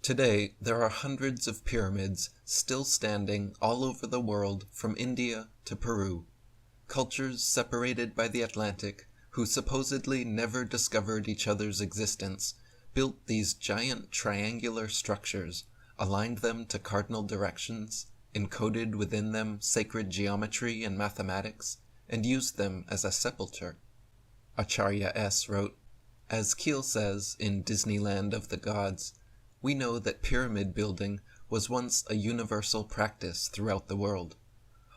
Today, there are hundreds of pyramids still standing all over the world from India to Peru. Cultures separated by the Atlantic, who supposedly never discovered each other's existence, built these giant triangular structures, aligned them to cardinal directions, encoded within them sacred geometry and mathematics, and used them as a sepulchre. Acharya S. wrote, "As Keel says in Disneyland of the Gods, we know that pyramid building was once a universal practice throughout the world.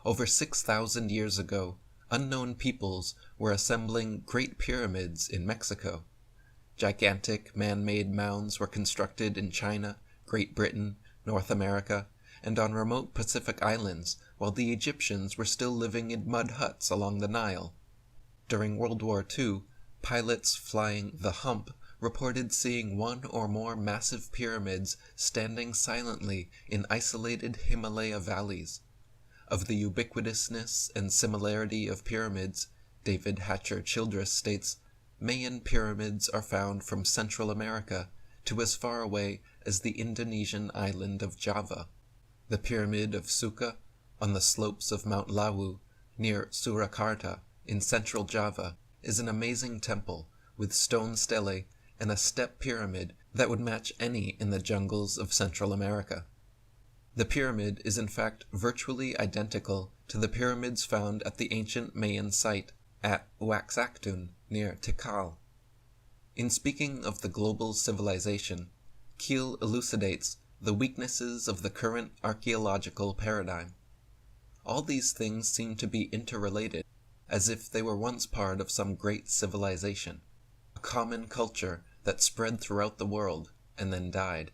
Over 6,000 years ago, unknown peoples were assembling great pyramids in Mexico. Gigantic man-made mounds were constructed in China, Great Britain, North America, and on remote Pacific islands, while the Egyptians were still living in mud huts along the Nile. During World War II, pilots flying the Hump reported seeing one or more massive pyramids standing silently in isolated Himalaya valleys. Of the ubiquitousness and similarity of pyramids, David Hatcher Childress states, Mayan pyramids are found from Central America to as far away as the Indonesian island of Java. The pyramid of Suka, on the slopes of Mount Lawu, near Surakarta, in central Java, is an amazing temple with stone stelae and a step pyramid that would match any in the jungles of Central America. The pyramid is in fact virtually identical to the pyramids found at the ancient Mayan site at Uaxactun near Tikal. In speaking of the global civilization, Keel elucidates the weaknesses of the current archaeological paradigm. All these things seem to be interrelated, as if they were once part of some great civilization, a common culture that spread throughout the world and then died.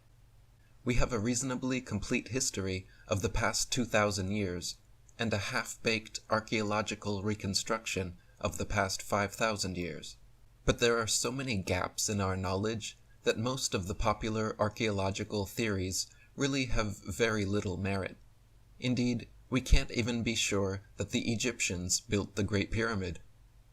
We have a reasonably complete history of the past 2,000 years, and a half-baked archaeological reconstruction of the past 5,000 years. But there are so many gaps in our knowledge that most of the popular archaeological theories really have very little merit. Indeed, we can't even be sure that the Egyptians built the Great Pyramid.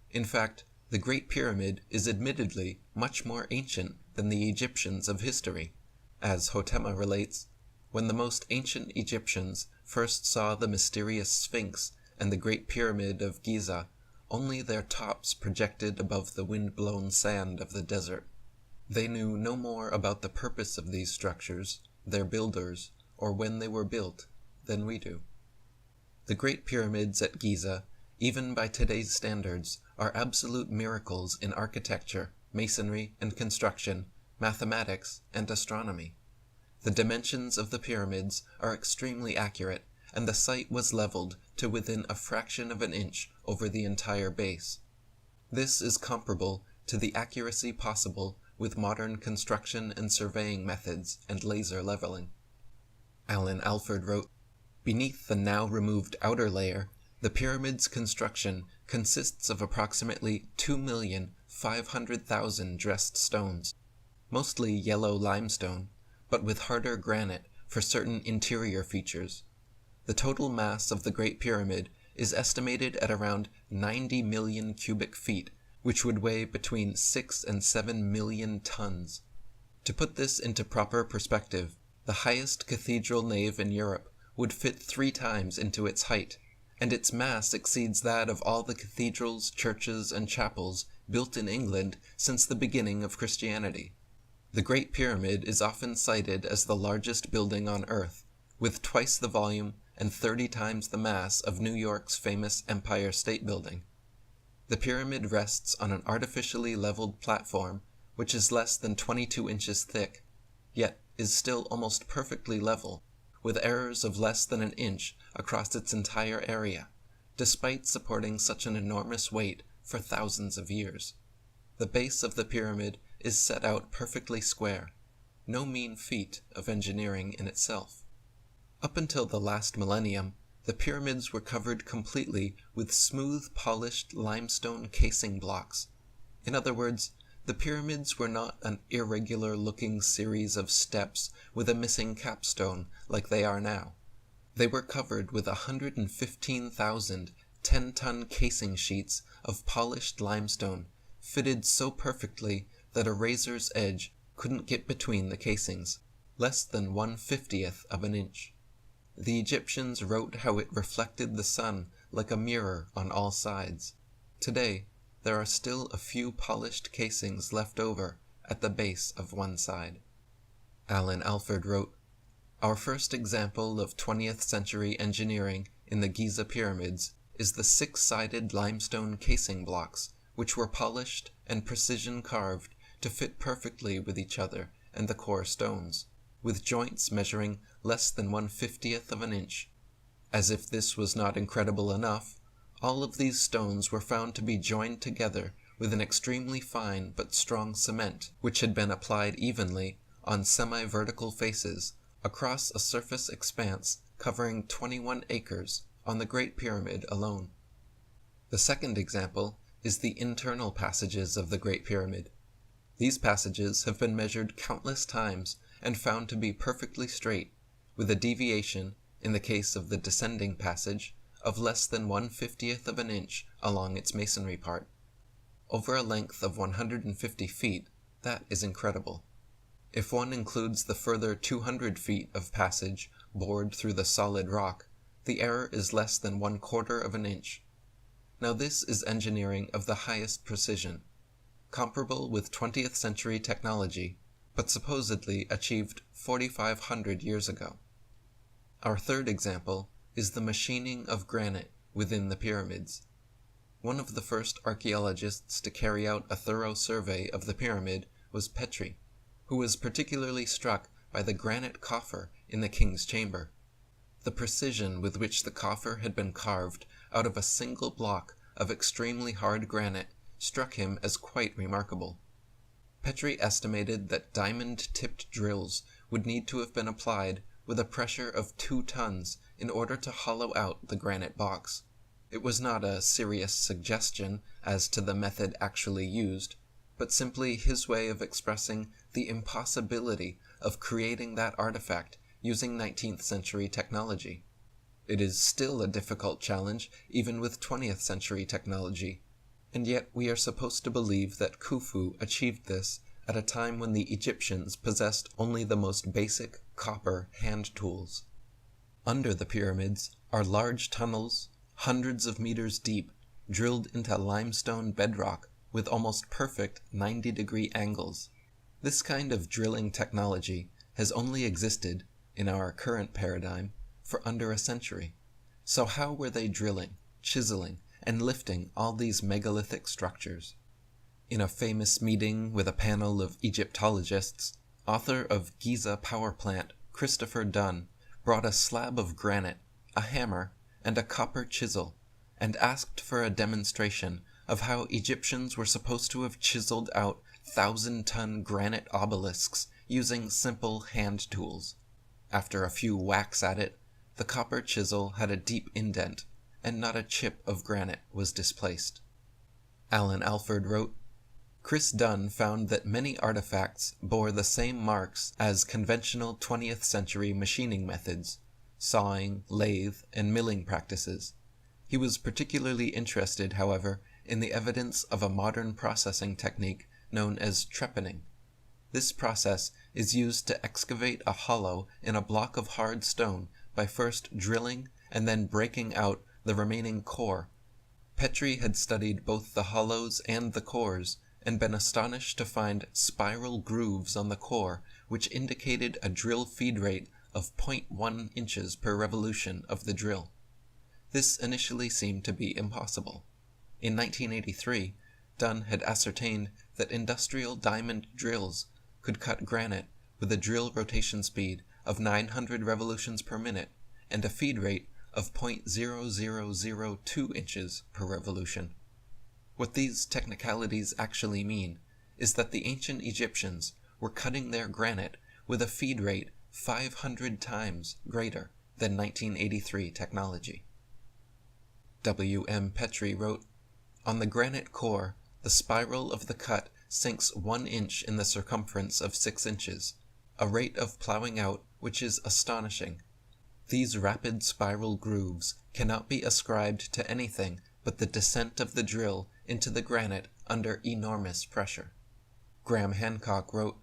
In fact, the Great Pyramid is admittedly much more ancient than the Egyptians of history. As Hotema relates, when the most ancient Egyptians first saw the mysterious Sphinx and the Great Pyramid of Giza, only their tops projected above the wind-blown sand of the desert. They knew no more about the purpose of these structures, their builders, or when they were built, than we do. The Great Pyramids at Giza, even by today's standards, are absolute miracles in architecture, masonry and construction, mathematics and astronomy. The dimensions of the pyramids are extremely accurate, and the site was leveled to within a fraction of an inch over the entire base. This is comparable to the accuracy possible with modern construction and surveying methods and laser leveling. Alan Alford wrote, "Beneath the now removed outer layer, the pyramid's construction consists of approximately 2,500,000 dressed stones, mostly yellow limestone, but with harder granite for certain interior features. The total mass of the Great Pyramid is estimated at around 90 million cubic feet, which would weigh between 6 and 7 million tons. To put this into proper perspective, the highest cathedral nave in Europe would fit 3 times into its height, and its mass exceeds that of all the cathedrals, churches, and chapels built in England since the beginning of Christianity. The Great Pyramid is often cited as the largest building on Earth, with twice the volume and 30 times the mass of New York's famous Empire State Building. The pyramid rests on an artificially leveled platform, which is less than 22 inches thick, yet is still almost perfectly level, with errors of less than an inch across its entire area, despite supporting such an enormous weight for thousands of years. The base of the pyramid is set out perfectly square, no mean feat of engineering in itself. Up until the last millennium, the pyramids were covered completely with smooth, polished limestone casing blocks. In other words, the pyramids were not an irregular-looking series of steps with a missing capstone like they are now. They were covered with 115,000 10-ton casing sheets of polished limestone, fitted so perfectly that a razor's edge couldn't get between the casings. less than 1/50th of an inch. The Egyptians wrote how it reflected the sun like a mirror on all sides. Today, there are still a few polished casings left over at the base of one side. Alan Alford wrote, "Our first example of 20th century engineering in the Giza pyramids is the 6-sided limestone casing blocks, which were polished and precision carved to fit perfectly with each other and the core stones, with joints measuring less than 1/50th of an inch. As if this was not incredible enough, all of these stones were found to be joined together with an extremely fine but strong cement, which had been applied evenly on semi-vertical faces across a surface expanse covering 21 acres on the Great Pyramid alone." The second example is the internal passages of the Great Pyramid. These passages have been measured countless times and found to be perfectly straight, with a deviation, in the case of the descending passage, of less than 1/50th of an inch along its masonry part. Over a length of 150 feet, that is incredible. If one includes the further 200 feet of passage bored through the solid rock, the error is less than 1/4 of an inch. Now this is engineering of the highest precision, comparable with 20th century technology, but supposedly achieved 4,500 years ago. Our third example is the machining of granite within the pyramids. One of the first archaeologists to carry out a thorough survey of the pyramid was Petrie, who was particularly struck by the granite coffer in the king's chamber. The precision with which the coffer had been carved out of a single block of extremely hard granite struck him as quite remarkable. Petrie estimated that diamond-tipped drills would need to have been applied with a pressure of 2 tons in order to hollow out the granite box. It was not a serious suggestion as to the method actually used, but simply his way of expressing the impossibility of creating that artifact using 19th century technology. It is still a difficult challenge even with 20th century technology, and yet we are supposed to believe that Khufu achieved this at a time when the Egyptians possessed only the most basic copper hand tools. Under the pyramids are large tunnels, hundreds of meters deep, drilled into limestone bedrock with almost perfect 90-degree angles. This kind of drilling technology has only existed, in our current paradigm, for under a century. So how were they drilling, chiseling, and lifting all these megalithic structures? In a famous meeting with a panel of Egyptologists, author of Giza Power Plant Christopher Dunn brought a slab of granite, a hammer, and a copper chisel, and asked for a demonstration of how Egyptians were supposed to have chiseled out 1,000-ton granite obelisks using simple hand tools. After a few whacks at it, the copper chisel had a deep indent, and not a chip of granite was displaced. Alan Alford wrote, "Chris Dunn found that many artifacts bore the same marks as conventional 20th century machining methods, sawing, lathe, and milling practices. He was particularly interested, however, in the evidence of a modern processing technique known as trepanning. This process is used to excavate a hollow in a block of hard stone by first drilling and then breaking out the remaining core. Petrie had studied both the hollows and the cores, and been astonished to find spiral grooves on the core which indicated a drill feed rate of 0.1 inches per revolution of the drill. This initially seemed to be impossible. In 1983, Dunn had ascertained that industrial diamond drills could cut granite with a drill rotation speed of 900 revolutions per minute and a feed rate of 0.0002 inches per revolution. What these technicalities actually mean is that the ancient Egyptians were cutting their granite with a feed rate 500 times greater than 1983 technology. W. M. Petrie wrote, "On the granite core, the spiral of the cut sinks 1 inch in the circumference of 6 inches, a rate of plowing out which is astonishing. These rapid spiral grooves cannot be ascribed to anything but the descent of the drill into the granite under enormous pressure." Graham Hancock wrote,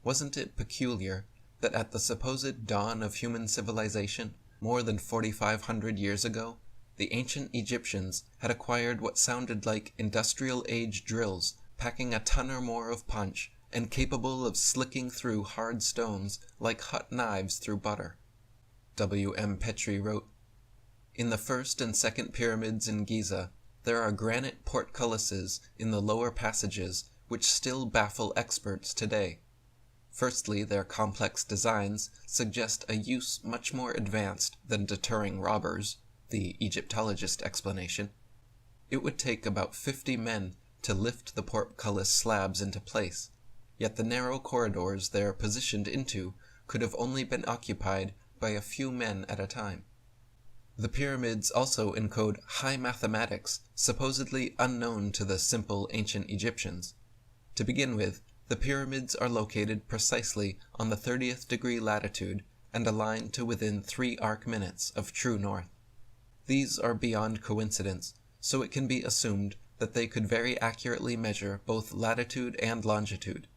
"Wasn't it peculiar that at the supposed dawn of human civilization, more than 4,500 years ago, the ancient Egyptians had acquired what sounded like industrial-age drills packing a ton or more of punch and capable of slicking through hard stones like hot knives through butter. W.M. Petrie wrote, "In the first and second pyramids in Giza, there are granite portcullises in the lower passages which still baffle experts today. Firstly, their complex designs suggest a use much more advanced than deterring robbers, the Egyptologist explanation. It would take about 50 men to lift the portcullis slabs into place, yet the narrow corridors they are positioned into could have only been occupied by a few men at a time. The pyramids also encode high mathematics supposedly unknown to the simple ancient Egyptians. To begin with, the pyramids are located precisely on the 30th degree latitude and aligned to within 3 arc minutes of true north. These are beyond coincidence, so it can be assumed that they could very accurately measure both latitude and longitude.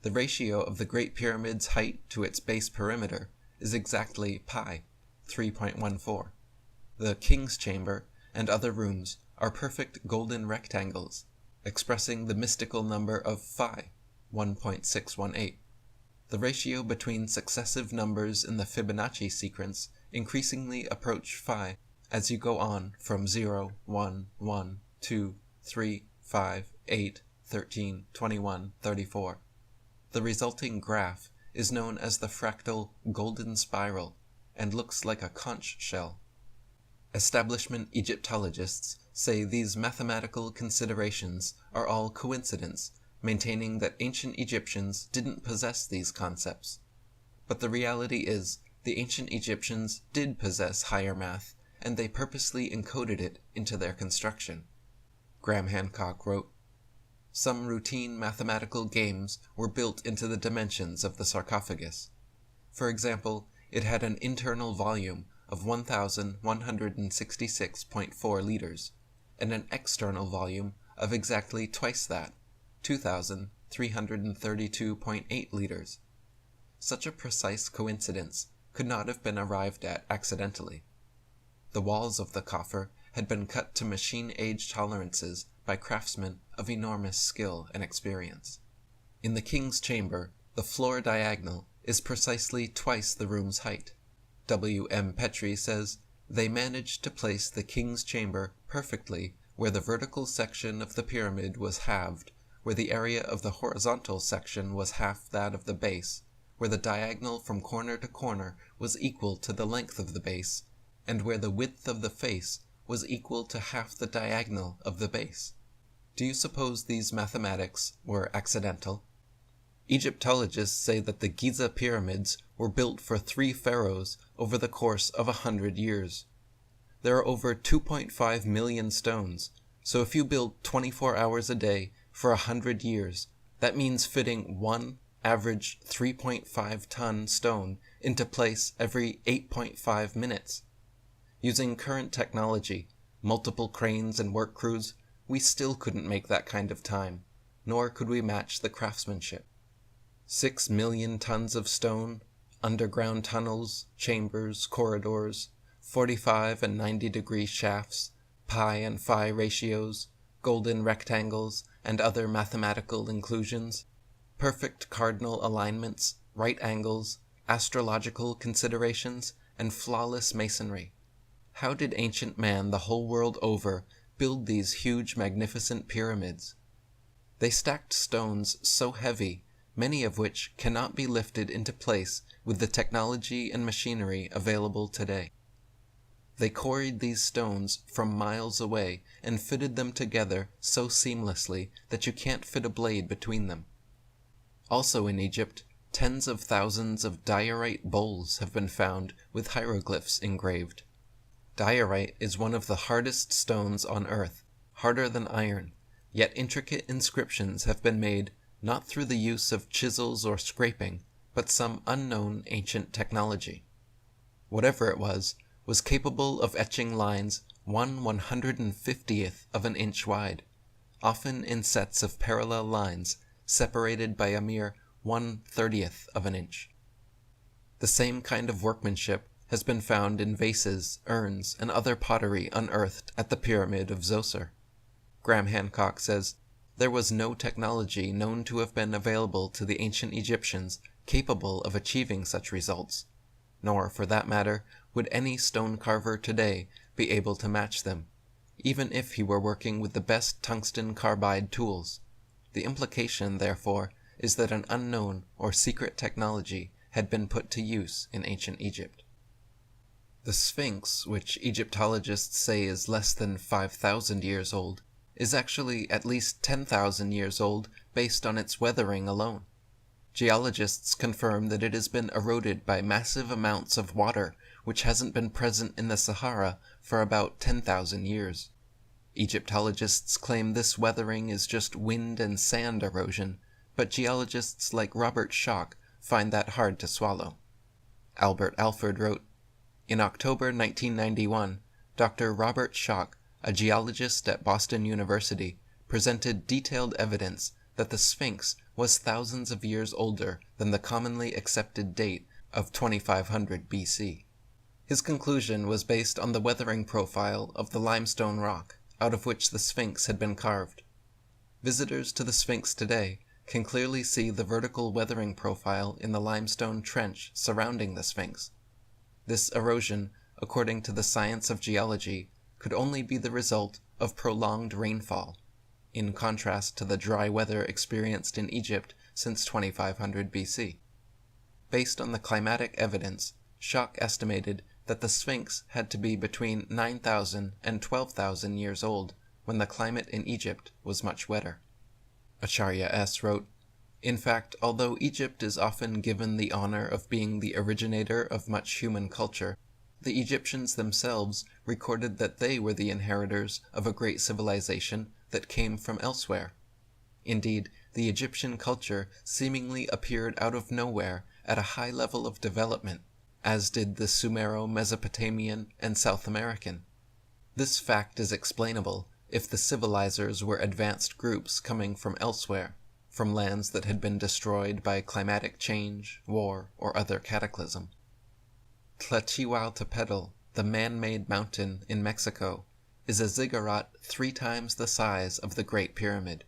The ratio of the Great Pyramid's height to its base perimeter is exactly pi, 3.14. The King's Chamber and other rooms are perfect golden rectangles, expressing the mystical number of phi, 1.618. The ratio between successive numbers in the Fibonacci sequence increasingly approach phi as you go on from 0, 1, 1, 2, 3, 5, 8, 13, 21, 34. The resulting graph is known as the fractal golden spiral and looks like a conch shell. Establishment Egyptologists say these mathematical considerations are all coincidence, maintaining that ancient Egyptians didn't possess these concepts. But the reality is, the ancient Egyptians did possess higher math, and they purposely encoded it into their construction. Graham Hancock wrote, "Some routine mathematical games were built into the dimensions of the sarcophagus. For example, it had an internal volume of 1,166.4 liters, and an external volume of exactly twice that, 2,332.8 liters. Such a precise coincidence could not have been arrived at accidentally. The walls of the coffer had been cut to machine-age tolerances by craftsmen of enormous skill and experience. In the King's Chamber, the floor diagonal is precisely twice the room's height. W.M. Petrie says, they managed to place the King's Chamber perfectly where the vertical section of the pyramid was halved, where the area of the horizontal section was half that of the base, where the diagonal from corner to corner was equal to the length of the base, and where the width of the face was equal to half the diagonal of the base. Do you suppose these mathematics were accidental?" Egyptologists say that the Giza pyramids were built for 3 pharaohs over the course of 100 years. There are over 2.5 million stones, so if you build 24 hours a day for 100 years, that means fitting one average 3.5-ton stone into place every 8.5 minutes. Using current technology, multiple cranes and work crews, we still couldn't make that kind of time, nor could we match the craftsmanship. 6 million tons of stone, underground tunnels, chambers, corridors, 45 and 90-degree shafts, pi and phi ratios, golden rectangles, and other mathematical inclusions, perfect cardinal alignments, right angles, astrological considerations, and flawless masonry. How did ancient man the whole world over build these huge, magnificent pyramids? They stacked stones so heavy, many of which cannot be lifted into place with the technology and machinery available today. They quarried these stones from miles away and fitted them together so seamlessly that you can't fit a blade between them. Also in Egypt, tens of thousands of diorite bowls have been found with hieroglyphs engraved. Diorite is one of the hardest stones on earth, harder than iron, yet intricate inscriptions have been made not through the use of chisels or scraping, but some unknown ancient technology. Whatever it was capable of etching lines 1/150th of an inch wide, often in sets of parallel lines separated by a mere 1/30th of an inch. The same kind of workmanship has been found in vases, urns, and other pottery unearthed at the Pyramid of Zoser. Graham Hancock says, "There was no technology known to have been available to the ancient Egyptians capable of achieving such results, nor, for that matter, would any stone carver today be able to match them, even if he were working with the best tungsten carbide tools. The implication, therefore, is that an unknown or secret technology had been put to use in ancient Egypt." The Sphinx, which Egyptologists say is less than 5,000 years old, is actually at least 10,000 years old based on its weathering alone. Geologists confirm that it has been eroded by massive amounts of water which hasn't been present in the Sahara for about 10,000 years. Egyptologists claim this weathering is just wind and sand erosion, but geologists like Robert Schoch find that hard to swallow. Albert Alford wrote, "In October 1991, Dr. Robert Schoch, a geologist at Boston University, presented detailed evidence that the Sphinx was thousands of years older than the commonly accepted date of 2500 BC. His conclusion was based on the weathering profile of the limestone rock out of which the Sphinx had been carved. Visitors to the Sphinx today can clearly see the vertical weathering profile in the limestone trench surrounding the Sphinx. This erosion, according to the science of geology, could only be the result of prolonged rainfall, in contrast to the dry weather experienced in Egypt since 2500 BC. Based on the climatic evidence, Schoch estimated that the Sphinx had to be between 9,000 and 12,000 years old when the climate in Egypt was much wetter." Acharya S. wrote, "In fact, although Egypt is often given the honor of being the originator of much human culture, the Egyptians themselves recorded that they were the inheritors of a great civilization that came from elsewhere. Indeed, the Egyptian culture seemingly appeared out of nowhere at a high level of development, as did the Sumero-Mesopotamian and South American. This fact is explainable if the civilizers were advanced groups coming from elsewhere, from lands that had been destroyed by climatic change, war, or other cataclysm. Tlachihualtepetl, the man-made mountain in Mexico, is a ziggurat 3 times the size of the Great Pyramid.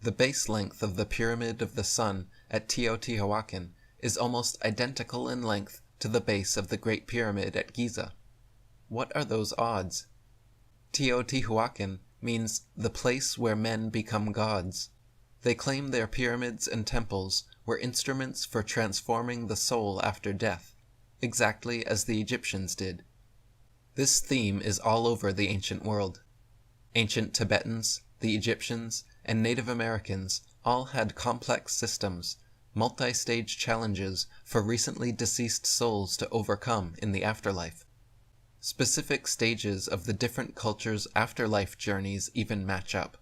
The base length of the Pyramid of the Sun at Teotihuacan is almost identical in length to the base of the Great Pyramid at Giza. What are those odds? Teotihuacan means the place where men become gods. They claim their pyramids and temples were instruments for transforming the soul after death, exactly as the Egyptians did. This theme is all over the ancient world. Ancient Tibetans, the Egyptians, and Native Americans all had complex systems, multi-stage challenges for recently deceased souls to overcome in the afterlife. Specific stages of the different cultures' afterlife journeys even match up.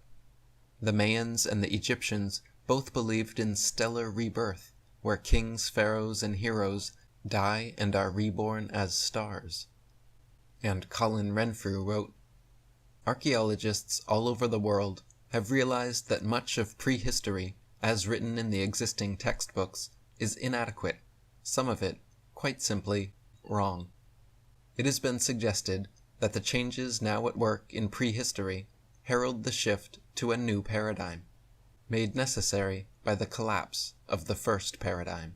The Mayans and the Egyptians both believed in stellar rebirth, where kings, pharaohs, and heroes die and are reborn as stars." And Colin Renfrew wrote, "Archaeologists all over the world have realized that much of prehistory, as written in the existing textbooks, is inadequate, some of it, quite simply, wrong. It has been suggested that the changes now at work in prehistory herald the shift to a new paradigm, made necessary by the collapse of the first paradigm."